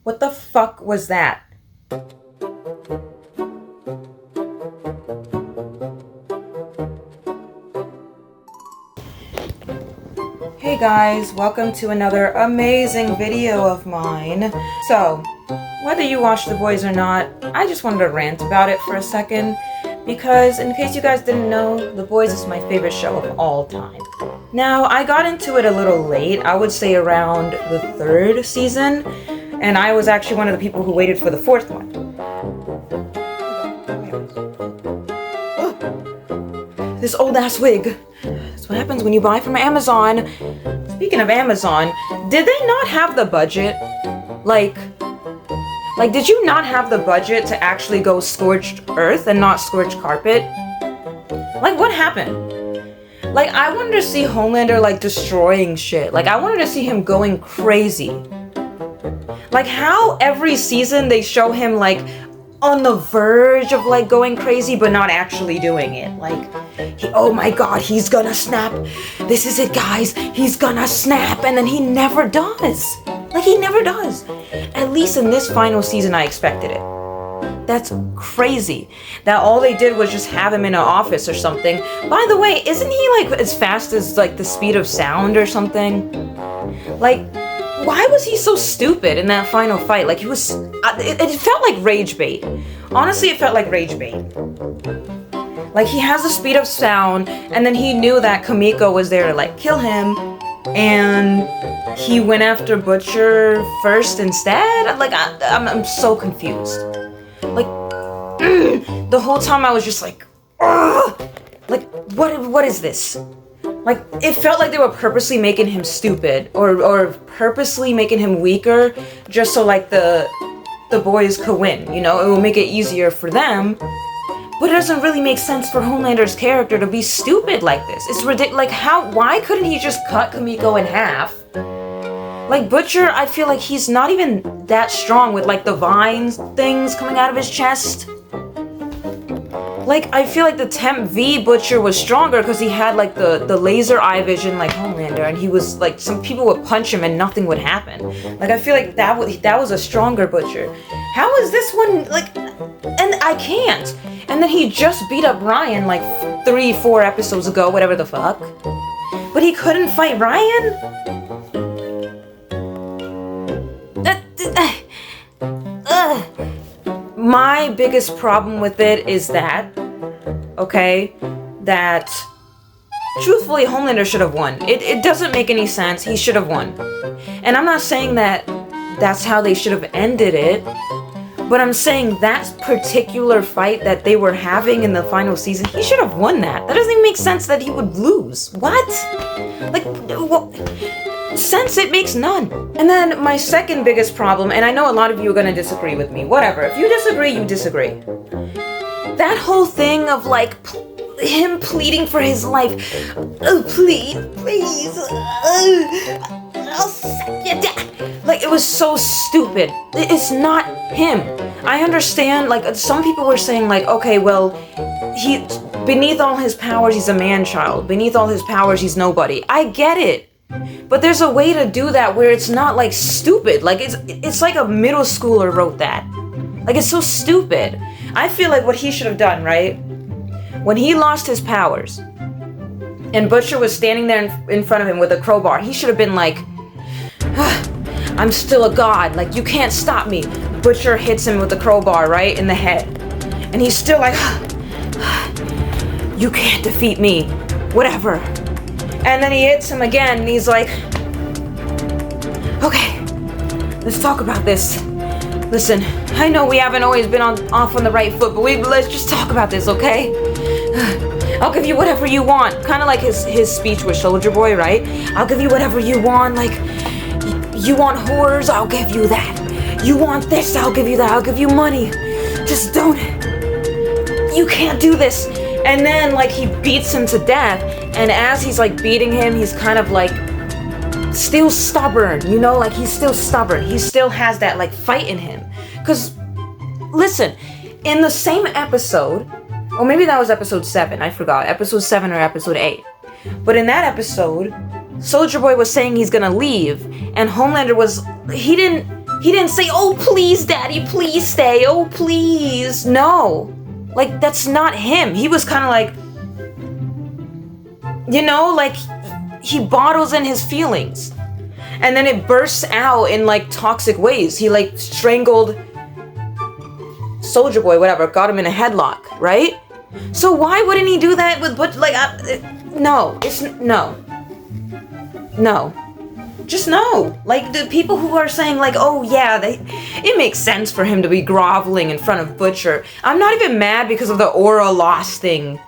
What the fuck was that? Hey guys, welcome to another amazing video of mine. So, whether you watch The Boys or not, I just wanted to rant about it for a second, because in case you guys didn't know, The Boys is my favorite show of all time. Now, I got into it a little late, I would say around the 3rd season, and I was actually one of the people who waited for the 4th one. This old ass wig. That's what happens when you buy from Amazon. Speaking of Amazon, did they not have the budget? Like, did you not have the budget to actually go scorched earth and not scorched carpet? Like, what happened? Like, I wanted to see Homelander, like, destroying shit. Like, I wanted to see him going crazy. Like, how every season they show him, like, on the verge of, like, going crazy, but not actually doing it. Like, oh my god, he's gonna snap. This is it, guys. He's gonna snap. And then he never does. Like, he never does. At least in this final season, I expected it. That's crazy. That all they did was just have him in an office or something. By the way, isn't he, like, as fast as, like, the speed of sound or something? Like, why was he so stupid in that final fight? Like, he was... it felt like rage bait. Honestly, it felt like rage bait. Like, he has the speed of sound, and then he knew that Kamiko was there to, like, kill him, and he went after Butcher first instead? Like, I'm so confused. Like, the whole time I was just like, ugh! Like, what is this? Like, it felt like they were purposely making him stupid, or purposely making him weaker, just so, like, the boys could win, you know? It will make it easier for them, but it doesn't really make sense for Homelander's character to be stupid like this. It's ridiculous. Like, why couldn't he just cut Kamiko in half? Like, Butcher, I feel like he's not even that strong with, like, the vines things coming out of his chest. Like, I feel like the Temp V Butcher was stronger because he had, like, the laser eye vision like Homelander, and he was, like, some people would punch him and nothing would happen. Like, I feel like that was a stronger Butcher. How is this one, like, and I can't. And then he just beat up Ryan, like, 3-4 episodes ago, whatever the fuck. But he couldn't fight Ryan? My biggest problem with it is that, okay, that truthfully Homelander should have won. It doesn't make any sense. He should have won. And I'm not saying that that's how they should have ended it, but I'm saying that particular fight that they were having in the final season, he should have won that. That doesn't even make sense that he would lose. What? Like, what? Sense it makes none. And then my second biggest problem, and I know a lot of you are gonna disagree with me, whatever, if you disagree, you disagree. That whole thing of, like, him pleading for his life, oh, please, I'll suck you down. Like, it was so stupid. It's not him. I understand, like, some people were saying, like, okay, well, beneath all his powers, he's a man-child. Beneath all his powers, he's nobody. I get it. But there's a way to do that where it's not, like, stupid. Like, it's like a middle schooler wrote that. Like, it's so stupid. I feel like what he should have done, right? When he lost his powers, and Butcher was standing there in front of him with a crowbar, he should have been like, I'm still a god. Like, you can't stop me. Butcher hits him with the crowbar, right? In the head. And he's still like, you can't defeat me. Whatever. And then he hits him again, and he's like, okay, let's talk about this. Listen, I know we haven't always been off on the right foot, but let's just talk about this, okay? I'll give you whatever you want. Kind of like his speech with Soldier Boy, right? I'll give you whatever you want. Like, you want horrors? I'll give you that. You want this? I'll give you that. I'll give you money. Just don't. You can't do this. And then, like, he beats him to death, and as he's, like, beating him, he's kind of, like, still stubborn, you know? Like, he's still stubborn. He still has that, like, fight in him. Because, listen, in the same episode, or maybe that was episode 7, I forgot. Episode 7 or episode 8. But in that episode, Soldier Boy was saying he's gonna leave, and Homelander was, he didn't He didn't say, oh, please, Daddy, please stay. Oh, please. No. Like, that's not him. He was kind of like, you know, like, he bottles in his feelings. And then it bursts out in, like, toxic ways. He, like, strangled Soldier Boy, whatever, got him in a headlock, right? So why wouldn't he do that with Butcher? Like, no. Just no. Like, the people who are saying, like, oh, yeah, it makes sense for him to be groveling in front of Butcher. I'm not even mad because of the aura loss thing.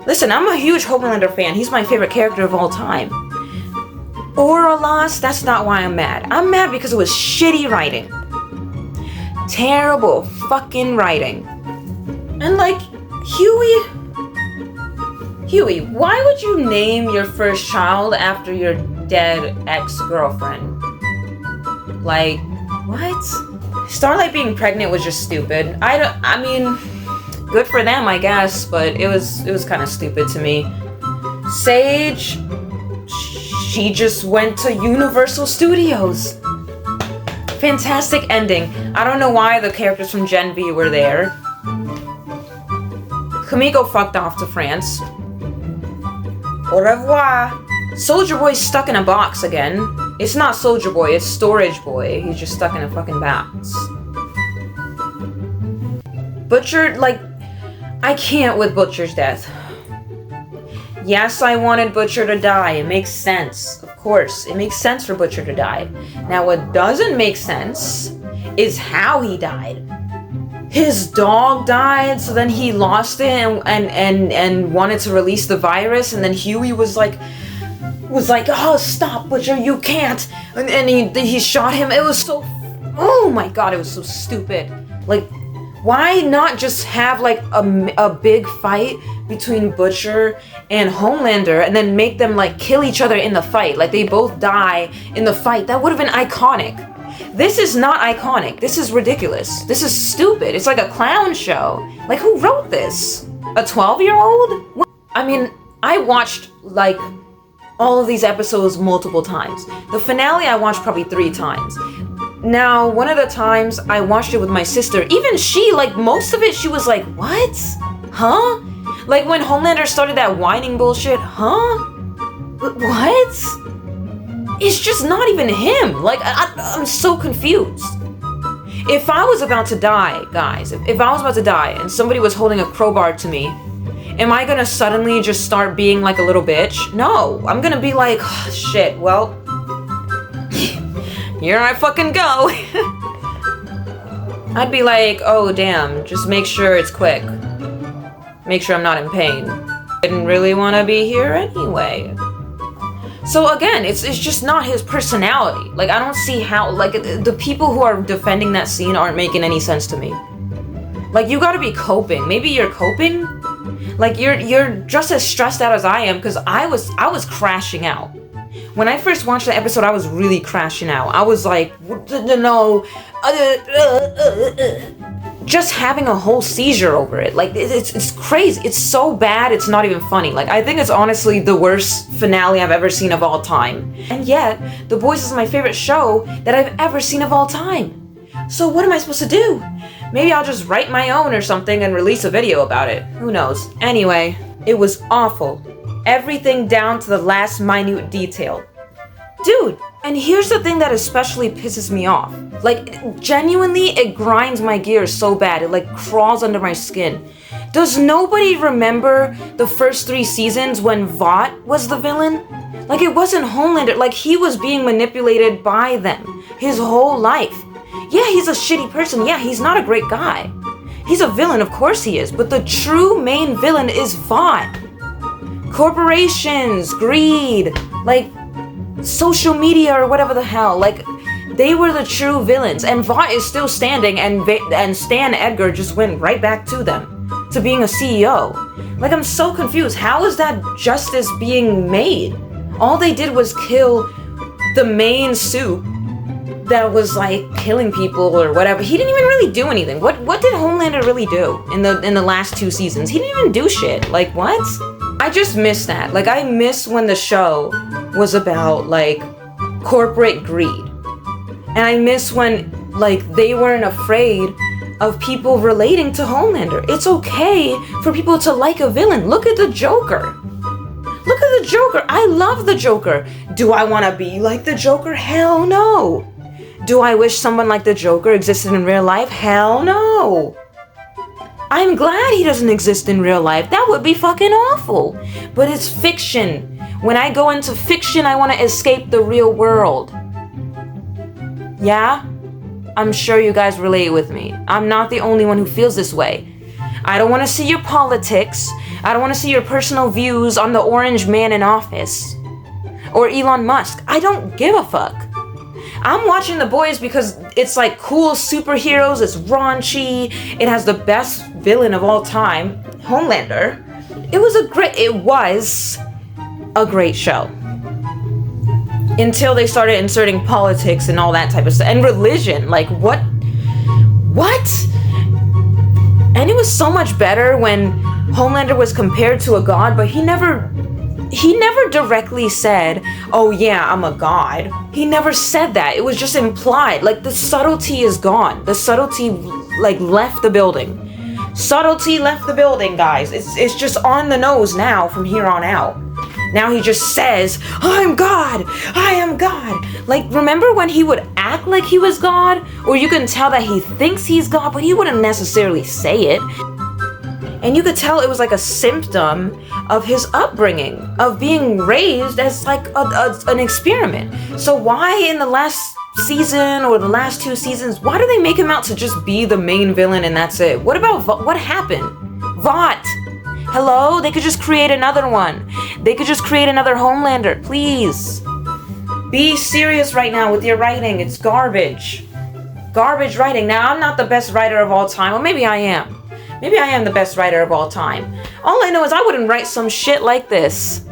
Listen, I'm a huge Homelander fan. He's my favorite character of all time. Aura loss, that's not why I'm mad. I'm mad because it was shitty writing. Terrible fucking writing. And like, Huey, why would you name your first child after your dead ex-girlfriend? Like, what? Starlight being pregnant was just stupid. I mean, good for them, I guess, but it was kind of stupid to me. Sage, she just went to Universal Studios. Fantastic ending. I don't know why the characters from Gen V were there. Kamiko fucked off to France. Au revoir. Soldier Boy's stuck in a box again. It's not Soldier Boy, it's Storage Boy. He's just stuck in a fucking box. Butcher, like, I can't with Butcher's death. Yes, I wanted Butcher to die. It makes sense. Of course, it makes sense for Butcher to die. Now, what doesn't make sense is how he died. His dog died, so then he lost it and wanted to release the virus, and then Huey was like, oh, stop, Butcher, you can't. And he shot him. It was so, oh my god, it was so stupid. Like, why not just have like a big fight between Butcher and Homelander and then make them like kill each other in the fight? Like they both die in the fight. That would have been iconic. This is not iconic. This is ridiculous. This is stupid. It's like a clown show. Like, who wrote this? A 12-year-old? I mean, I watched like all of these episodes multiple times. The finale I watched probably 3 times. Now, one of the times I watched it with my sister, even she, like, most of it, she was like, what? Huh? Like, when Homelander started that whining bullshit, huh? What? It's just not even him. Like, I'm so confused. If I was about to die, guys, if I was about to die and somebody was holding a crowbar to me, am I gonna suddenly just start being like a little bitch? No, I'm gonna be like, oh, shit, well, here I fucking go. I'd be like, oh damn, just make sure it's quick. Make sure I'm not in pain. Didn't really want to be here anyway. So again, it's just not his personality. Like, I don't see how, like, the people who are defending that scene aren't making any sense to me. Like, you gotta be coping. Maybe you're coping? Like, you're just as stressed out as I am, because I was crashing out. When I first watched the episode, I was really crashing out. I was like, no, just having a whole seizure over it. Like, it's crazy. It's so bad, it's not even funny. Like, I think it's honestly the worst finale I've ever seen of all time. And yet, The Boys is my favorite show that I've ever seen of all time. So what am I supposed to do? Maybe I'll just write my own or something and release a video about it. Who knows? Anyway, it was awful. Everything down to the last minute detail. Dude, and here's the thing that especially pisses me off. Like, genuinely, it grinds my gears so bad. It, like, crawls under my skin. Does nobody remember the first 3 seasons when Vought was the villain? Like, it wasn't Homelander. Like, he was being manipulated by them his whole life. Yeah, he's a shitty person. Yeah, he's not a great guy. He's a villain, of course he is. But the true main villain is Vought. Corporations, greed, like, social media or whatever the hell. Like, they were the true villains. And Vought is still standing, and Stan Edgar just went right back to them, to being a CEO. Like, I'm so confused. How is that justice being made? All they did was kill the main soup that was like killing people or whatever. He didn't even really do anything. What did Homelander really do in the last 2 seasons? He didn't even do shit. Like, what? I just miss that. Like, I miss when the show was about like corporate greed And I miss when, like, they weren't afraid of people relating to Homelander. It's okay for people to like a villain. Look at the Joker. Look at the Joker. I love the Joker. Do I want to be like the Joker? Hell no. Do I wish someone like the Joker existed in real life? Hell no. I'm glad he doesn't exist in real life. That would be fucking awful. But it's fiction. When I go into fiction, I want to escape the real world. Yeah? I'm sure you guys relate with me. I'm not the only one who feels this way. I don't want to see your politics. I don't want to see your personal views on the orange man in office. Or Elon Musk. I don't give a fuck. I'm watching The Boys because it's like cool superheroes. It's raunchy. It has the best villain of all time, Homelander. It was a great show. Until they started inserting politics and all that type of stuff. And religion. Like, what? What? And it was so much better when Homelander was compared to a god, but he never directly said, oh yeah, I'm a god. He never said that. It was just implied. Like, the subtlety is gone. The subtlety, like, left the building. Subtlety left the building, guys. It's just on the nose now from here on out. Now he just says, I'm God! I am God! Like, remember when he would act like he was God? Or you can tell that he thinks he's God, but he wouldn't necessarily say it. And you could tell it was like a symptom of his upbringing, of being raised as like an experiment. So why in the last season or the last 2 seasons, why do they make him out to just be the main villain and that's it? What about what happened? Vought! Hello? They could just create another one. They could just create another Homelander. Please. Be serious right now with your writing. It's garbage. Garbage writing. Now, I'm not the best writer of all time. Well, maybe I am. Maybe I am the best writer of all time. All I know is I wouldn't write some shit like this.